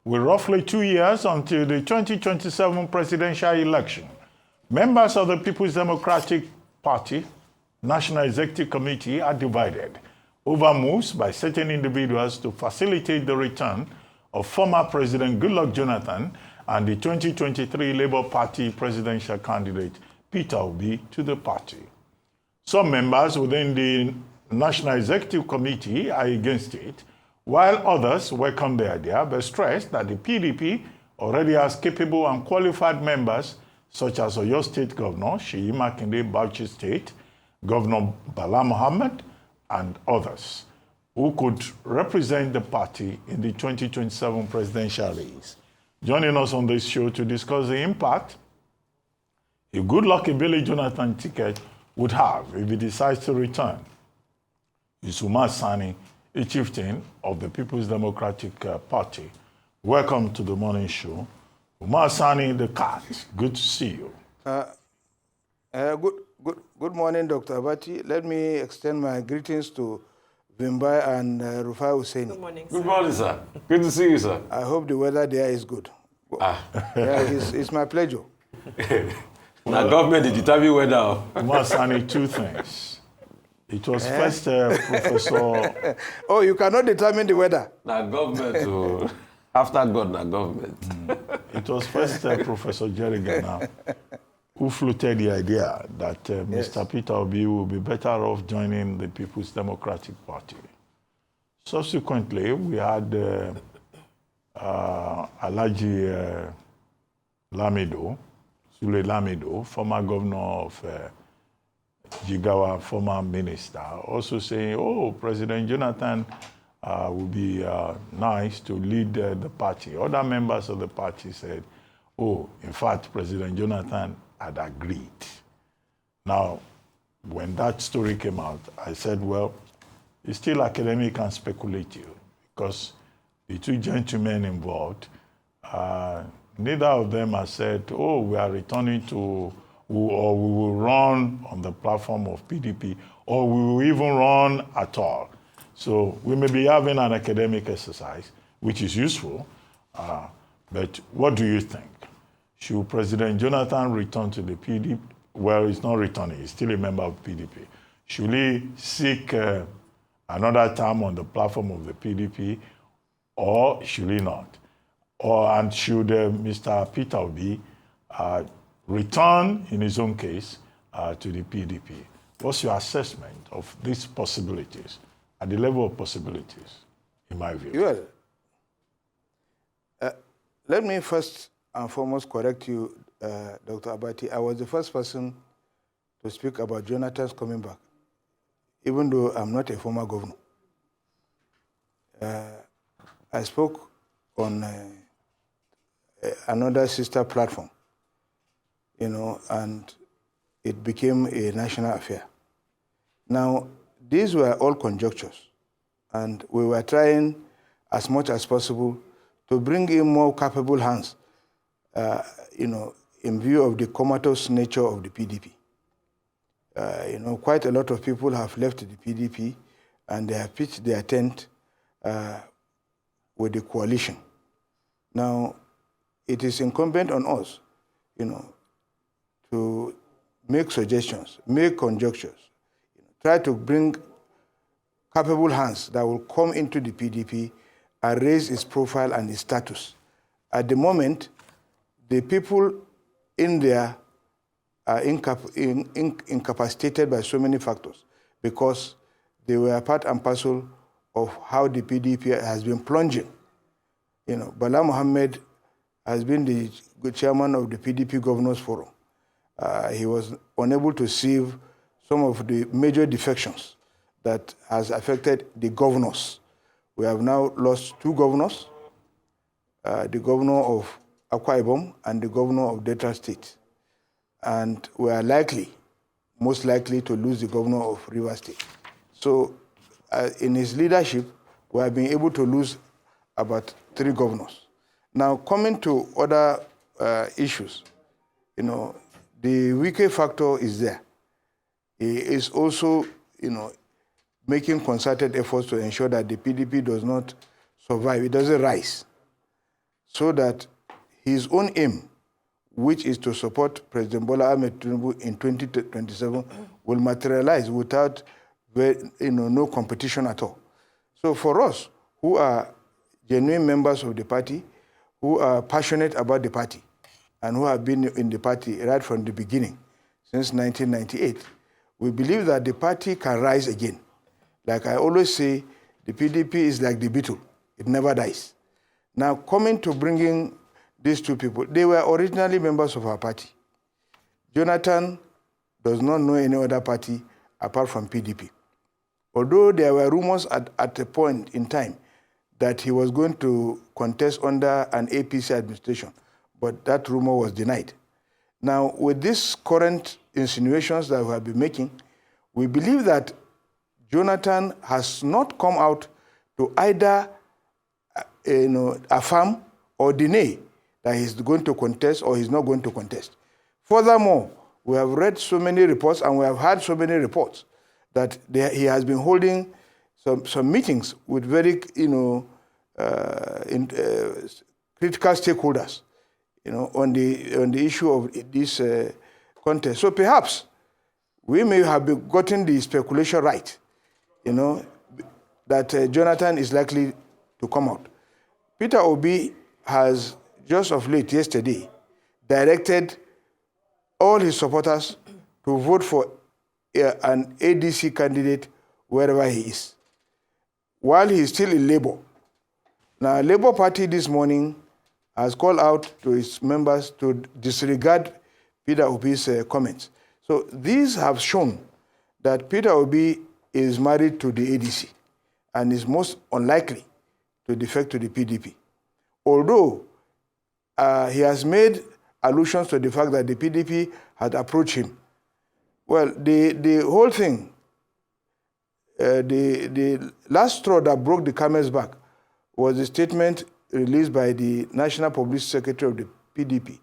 With roughly 2 years until the 2027 presidential election, members of the People's Democratic Party National Executive Committee are divided over moves by certain individuals to facilitate the return of former President Goodluck Jonathan and the 2023 Labour Party presidential candidate Peter Obi to the party. Some members within the National Executive Committee are against it, while others welcome the idea, but stress that the PDP already has capable and qualified members such as Oyo State Governor Seyi Makinde, Bauchi State, Governor Bala Mohammed, and others who could represent the party in the 2027 presidential race. Joining us on this show to discuss the impact a Goodluck Jonathan ticket would have if he decides to return is Umar Sani, a chieftain of the People's Democratic Party. Welcome to the morning show. Umar Sani, the cat. Good to see you. Good morning, Dr. Abati. Let me extend my greetings to Vimbai and Rufai Hussein. Good morning, sir. Good morning, sir. Good to see you, sir. I hope the weather there is good. Yeah, it's my pleasure. Now, government did determine weather. Umar Sani, two things. It was first Professor... Oh, you cannot determine the weather. Now, government, after God, now government. It was first Professor Jerry Ghana who floated the idea that Mr. Peter Obi will be better off joining the People's Democratic Party. Subsequently, we had Alhaji Lamido, Sule Lamido, former governor of Jigawa, former minister, also saying, oh, President Jonathan would be nice to lead the party. Other members of the party said, oh, in fact, President Jonathan had agreed. Now, when that story came out, I said, well, it's still academic and speculative because the two gentlemen involved, neither of them has said, oh, we are returning to, or we will run on the platform of PDP, or we will even run at all. So we may be having an academic exercise, which is useful, but what do you think? Should President Jonathan return to the PDP? Well, he's not returning. He's still a member of PDP. Should he seek another term on the platform of the PDP, or should he not? And should Mr. Peter Obi return, in his own case, to the PDP? What's your assessment of these possibilities, at the level of possibilities, in my view? Well, let me first and foremost correct you, Dr. Abati. I was the first person to speak about Jonathan's coming back, even though I'm not a former governor. I spoke on another sister platform, and it became a national affair. Now, these were all conjectures, and we were trying as much as possible to bring in more capable hands, in view of the comatose nature of the PDP. Quite a lot of people have left the PDP, and they have pitched their tent with the coalition. Now, it is incumbent on us, to make suggestions, make conjectures, try to bring capable hands that will come into the PDP and raise its profile and its status. At the moment, the people in there are incapacitated by so many factors because they were part and parcel of how the PDP has been plunging. Bala Mohammed has been the chairman of the PDP Governors Forum. He was unable to sieve some of the major defections that has affected the governors. We have now lost two governors, the governor of Akwa Ibom and the governor of Delta State. And we are most likely to lose the governor of Rivers State. So in his leadership, we have been able to lose about 3 governors. Now, coming to other issues, the Wike factor is there. He is also, making concerted efforts to ensure that the PDP does not survive, it doesn't rise. so that his own aim, which is to support President Bola Ahmed Tinubu in 2027, will materialize without no competition at all. So for us, who are genuine members of the party, who are passionate about the party, and who have been in the party right from the beginning, since 1998, we believe that the party can rise again. Like I always say, the PDP is like the beetle. It never dies. Now, coming to bringing these two people, they were originally members of our party. Jonathan does not know any other party apart from PDP. Although there were rumors at a point in time that he was going to contest under an APC administration, but that rumor was denied. Now, with these current insinuations that we have been making, we believe that Jonathan has not come out to either affirm or deny that he's going to contest or he's not going to contest. Furthermore, we have read so many reports and we have heard so many reports that he has been holding some meetings with very critical stakeholders on the issue of this contest. So perhaps we may have gotten the speculation right, that Jonathan is likely to come out. Peter Obi has just of late, yesterday, directed all his supporters to vote for an ADC candidate wherever he is, while he is still in Labour. Now, Labour Party this morning has called out to its members to disregard Peter Obi's comments. So these have shown that Peter Obi is married to the ADC and is most unlikely to defect to the PDP. Although he has made allusions to the fact that the PDP had approached him. Well, the whole thing, the last straw that broke the camel's back was a statement released by the National Publicity Secretary of the PDP,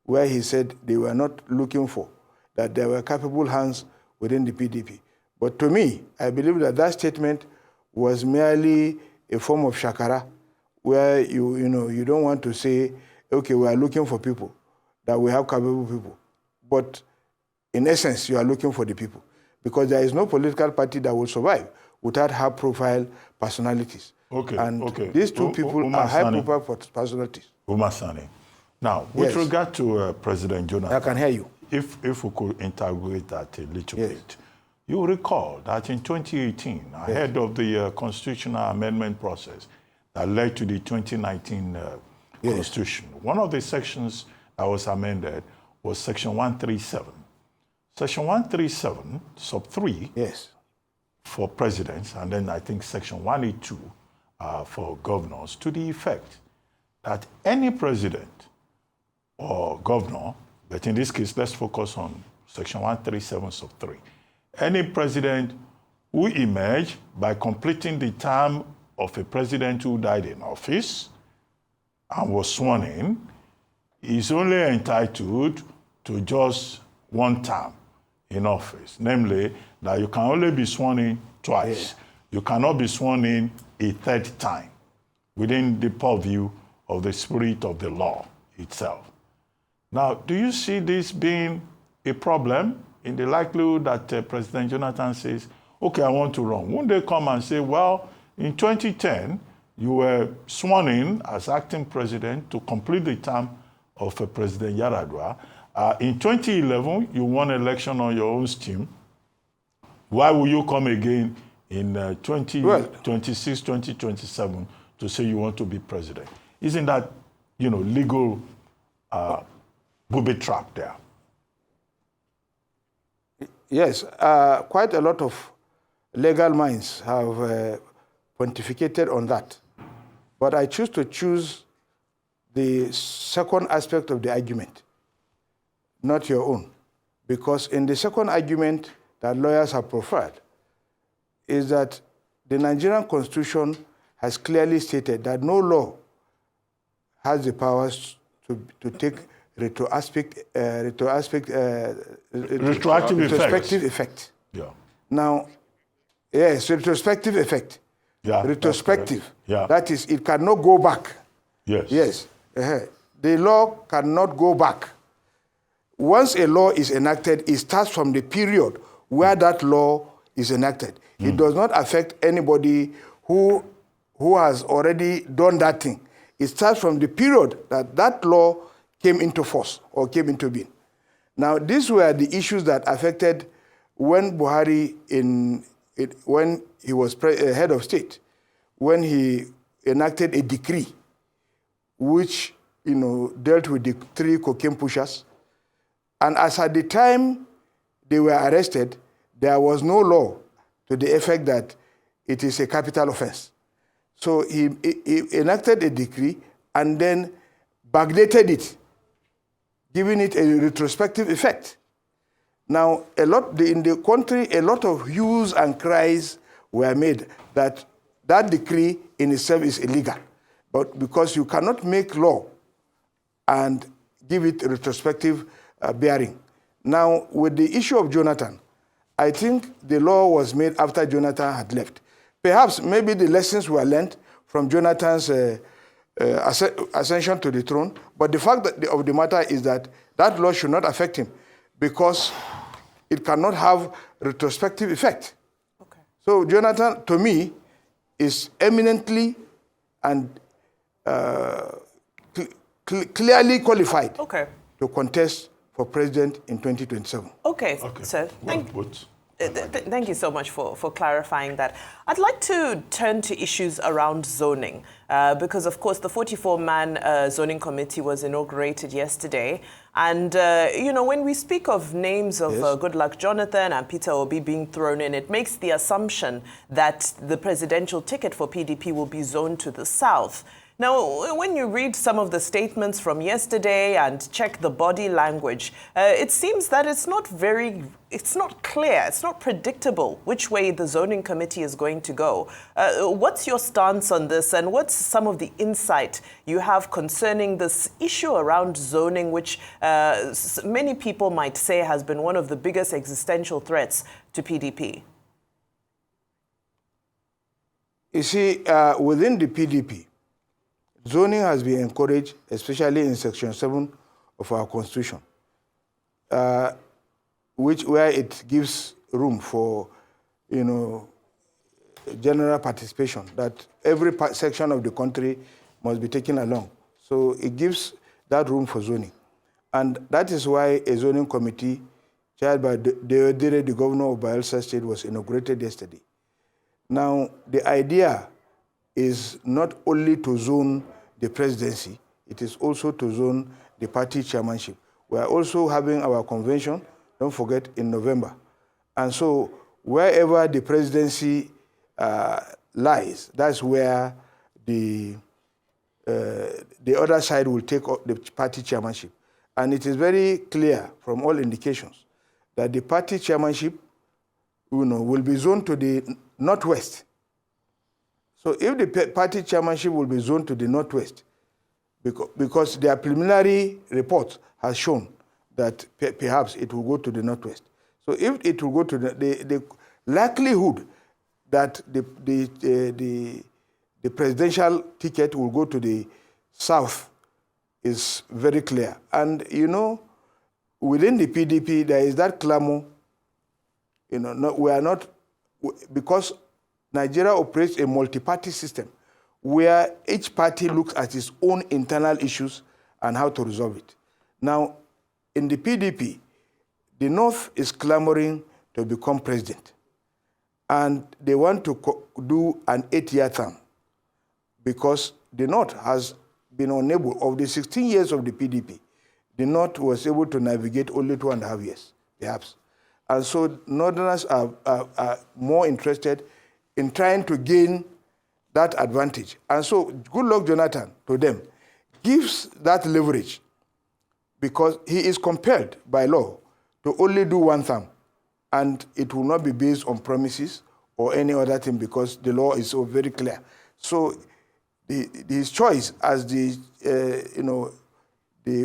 where he said they were not looking for, that there were capable hands within the PDP. But to me, I believe that that statement was merely a form of shakara, where you don't want to say, okay, we are looking for people, that we have capable people. But in essence, you are looking for the people, because there is no political party that will survive without high-profile personalities. Okay, and okay. These two people are high-profile personalities. Umar Sani. Now, with regard to President Jonathan, I can hear you. If we could integrate that a little bit, you recall that in 2018, ahead of the constitutional amendment process that led to the 2019 Constitution, one of the sections that was amended was Section 137. Section 137, sub 3, for presidents, and then I think Section 182 for governors, to the effect that any president or governor, but in this case, let's focus on Section 137, sub 3, any president who emerged by completing the term of a president who died in office and was sworn in is only entitled to just one term in office, namely that you can only be sworn in twice. You cannot be sworn in a third time within the purview of the spirit of the law itself. Now, do you see this being a problem in the likelihood that President Jonathan says, okay, I want to run? Won't they come and say, well, in 2010, you were sworn in as acting president to complete the term of President Yaradua. In 2011, you won election on your own steam. Why will you come again in 2026, 2027 to say you want to be president? Isn't that, legal booby trap there? Yes, quite a lot of legal minds have pontificated on that. But I choose to choose the second aspect of the argument, not your own. Because in the second argument that lawyers have preferred is that the Nigerian Constitution has clearly stated that no law has the powers to take retrospective effect. Yeah. Now, yes, retrospective effect. Yeah. Retrospective. Yeah. That is, it cannot go back. Yes. Yes. The law cannot go back. Once a law is enacted, it starts from the period where that law is enacted. It does not affect anybody who has already done that thing. It starts from the period that that law came into force or came into being. Now, these were the issues that affected when Buhari, when he was head of state, when he enacted a decree which dealt with the 3 cocaine pushers. And as at the time they were arrested, there was no law to the effect that it is a capital offense. So he enacted a decree and then backdated it, giving it a retrospective effect. Now, in the country, a lot of hues and cries were made that that decree in itself is illegal, but because you cannot make law and give it a retrospective bearing. Now, with the issue of Jonathan, I think the law was made after Jonathan had left. Perhaps, maybe the lessons were learned from Jonathan's ascension to the throne, but the fact of the matter is that that law should not affect him because it cannot have retrospective effect. Okay. So Jonathan, to me, is eminently and clearly qualified to contest for president in 2027. Okay. So thank you so much for clarifying that. I'd like to turn to issues around zoning because, of course, the 44-man zoning committee was inaugurated yesterday. And, when we speak of names of Goodluck Jonathan and Peter Obi being thrown in, it makes the assumption that the presidential ticket for PDP will be zoned to the south. Now, when you read some of the statements from yesterday and check the body language, it seems that it's not clear, it's not predictable which way the zoning committee is going to go. What's your stance on this, and what's some of the insight you have concerning this issue around zoning, which many people might say has been one of the biggest existential threats to PDP? You see, within the PDP, zoning has been encouraged, especially in Section 7 of our Constitution, where it gives room for, general participation, that every section of the country must be taken along. So it gives that room for zoning. And that is why a zoning committee chaired by the governor of Bayelsa State was inaugurated yesterday. Now, the idea is not only to zone the presidency, it is also to zone the party chairmanship. We are also having our convention, don't forget, in November. And so wherever the presidency lies, that's where the other side will take the party chairmanship. And it is very clear from all indications that the party chairmanship will be zoned to the northwest. So if the party chairmanship will be zoned to the northwest, because their preliminary report has shown that perhaps it will go to the northwest. So if it will go to the likelihood that the presidential ticket will go to the south is very clear. And within the PDP there is that clamour. We are not, because Nigeria operates a multi-party system where each party looks at its own internal issues and how to resolve it. Now, in the PDP, the North is clamoring to become president. And they want to do an 8-year term because the North has been unable, of the 16 years of the PDP, the North was able to navigate only 2.5 years, perhaps. And so Northerners are more interested in trying to gain that advantage. And so Goodluck Jonathan, to them, gives that leverage because he is compelled by law to only do one term, and it will not be based on promises or any other thing because the law is so very clear. So his choice as the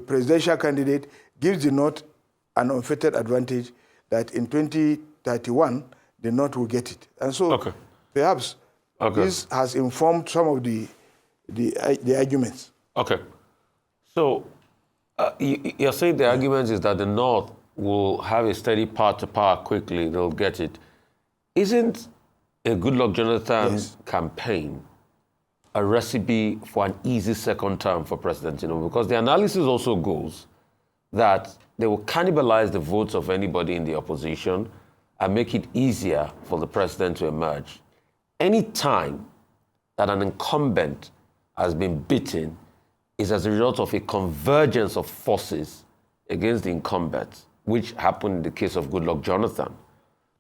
presidential candidate gives the North an unfettered advantage that in 2031 the North will get it. And so perhaps this has informed some of the arguments. Okay. So you're saying the argument is that the North will have a steady path to power quickly, they'll get it. Isn't a Goodluck Jonathan campaign a recipe for an easy second term for President Tinubu? Because the analysis also goes that they will cannibalize the votes of anybody in the opposition and make it easier for the president to emerge. Any time that an incumbent has been beaten is as a result of a convergence of forces against the incumbent, which happened in the case of Goodluck Jonathan.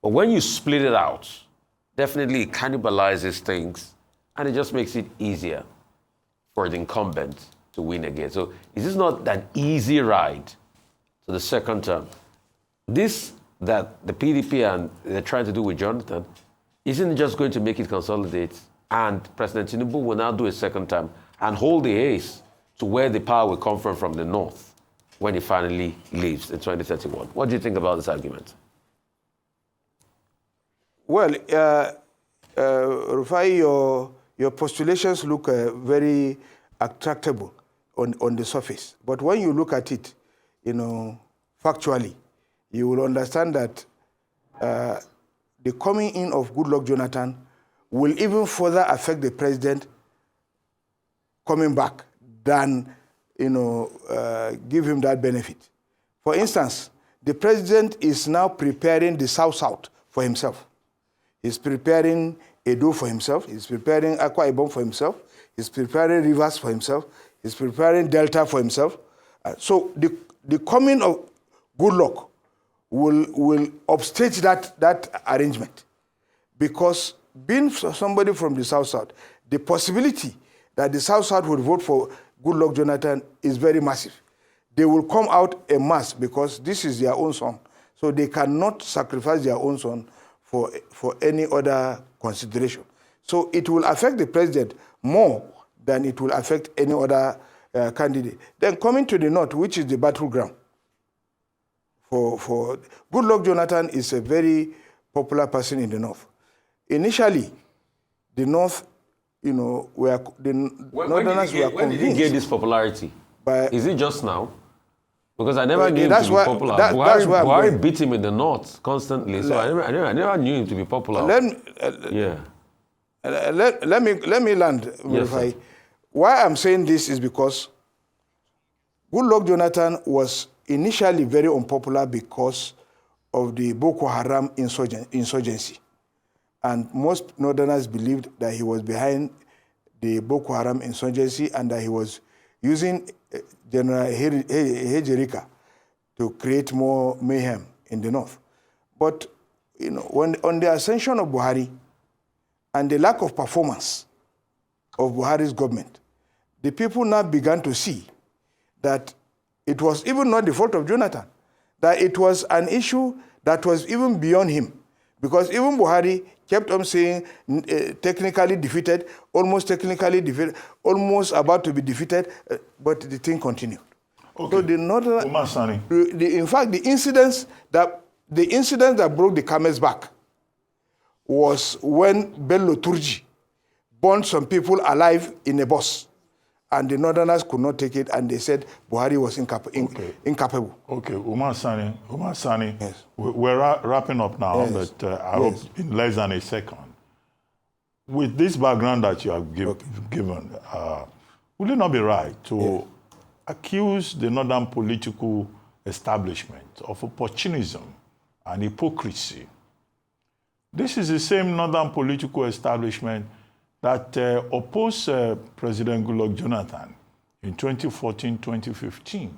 But when you split it out, definitely it cannibalizes things and it just makes it easier for the incumbent to win again. So is this not an easy ride to the second term? This that the PDP and they're trying to do with Jonathan isn't just going to make it consolidate, and President Tinubu will now do a second term and hold the ace to where the power will come from the North when he finally leaves in 2031. What do you think about this argument? Well, Rufai, your postulations look very attractable on the surface. But when you look at it, factually, you will understand that the coming in of Goodluck Jonathan will even further affect the president coming back than, give him that benefit. For instance, the president is now preparing the South-South for himself. He's preparing Edo for himself. He's preparing Akwa Ibom for himself. He's preparing Rivers for himself. He's preparing Delta for himself. So the coming of Goodluck will upstage that arrangement, because being somebody from the South-South, the possibility that the South-South would vote for Goodluck Jonathan is very massive. They will come out en masse because this is their own son. So they cannot sacrifice their own son for any other consideration. So it will affect the president more than it will affect any other candidate. Then coming to the North, which is the battleground. For Goodluck Jonathan is a very popular person in the North. Initially, the North, Northerners were convinced. When did he get this popularity? Is it just now? Because I never knew him to be popular. Buhari beat him in the North constantly, so I never knew him to be popular. Let me land. Yes, why I'm saying this is because Goodluck Jonathan was initially very unpopular because of the Boko Haram insurgency. And most Northerners believed that he was behind the Boko Haram insurgency and that he was using General Hejerika to create more mayhem in the North. But on the ascension of Buhari and the lack of performance of Buhari's government, the people now began to see that it was even not the fault of Jonathan, that it was an issue that was even beyond him. Because even Buhari kept on saying technically defeated, almost technically defeated, almost about to be defeated, but the thing continued. Okay. So the Northern, Umar, Sani. in fact, the incidents that broke the camel's back was when Bello Turji burned some people alive in a bus. And the Northerners could not take it, and they said Buhari was incapable. Okay, Umar Sani. Yes. We're wrapping up now, yes. But I hope in less than a second. With this background that you have given, would it not be right to accuse the Northern political establishment of opportunism and hypocrisy? This is the same Northern political establishment that opposed President Goodluck Jonathan in 2014-2015.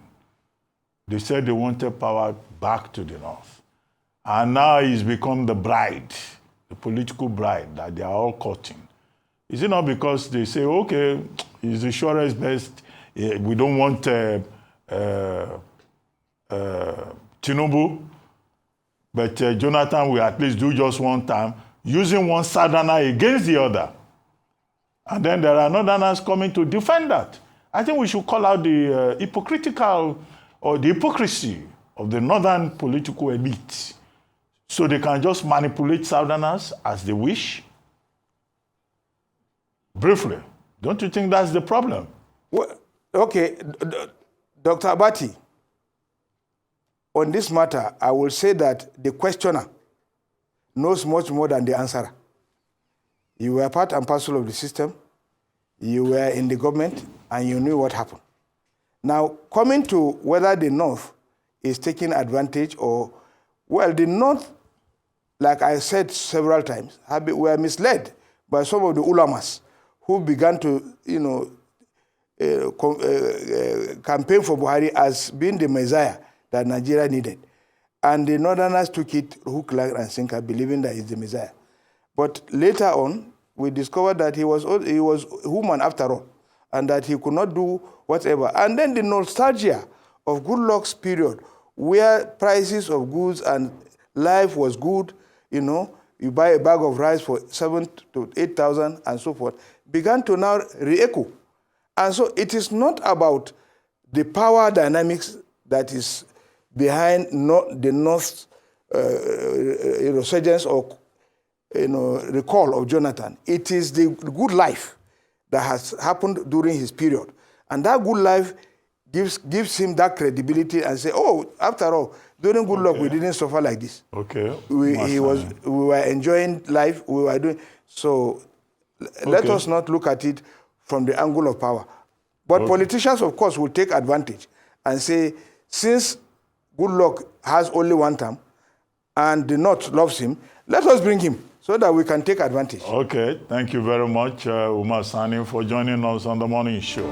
They said they wanted power back to the North. And now he's become the bride, the political bride that they are all courting. Is it not because they say, okay, he's the surest best, we don't want Tinubu, but Jonathan will at least do just one time, using one Southerner against the other. And then there are Northerners coming to defend that. I think we should call out the hypocritical or the hypocrisy of the Northern political elite, so they can just manipulate Southerners as they wish. Briefly, don't you think that's the problem? Well, okay, Dr. Abati, on this matter, I will say that the questioner knows much more than the answerer. You were part and parcel of the system, you were in the government, and you knew what happened. Now, coming to whether the North is taking advantage or, well, the North, like I said several times, were misled by some of the ulamas who began to, campaign for Buhari as being the Messiah that Nigeria needed. And the Northerners took it hook, line, and sinker, believing that he's the Messiah. But later on, we discovered that he was human after all, and that he could not do whatever. And then the nostalgia of Goodluck's period, where prices of goods and life was good, you buy a bag of rice for 7,000 to 8,000 and so forth, began to now re-echo. And so it is not about the power dynamics that is behind the North's resurgence or recall of Jonathan. It is the good life that has happened during his period. And that good life gives him that credibility and say, oh, after all, during Goodluck, we didn't suffer like this. Okay. We were enjoying life, we were doing, so let us not look at it from the angle of power. But politicians, of course, will take advantage and say, since Goodluck has only one term and the North loves him, let us bring him so that we can take advantage. Okay, thank you very much, Umar Sani, for joining us on the morning show.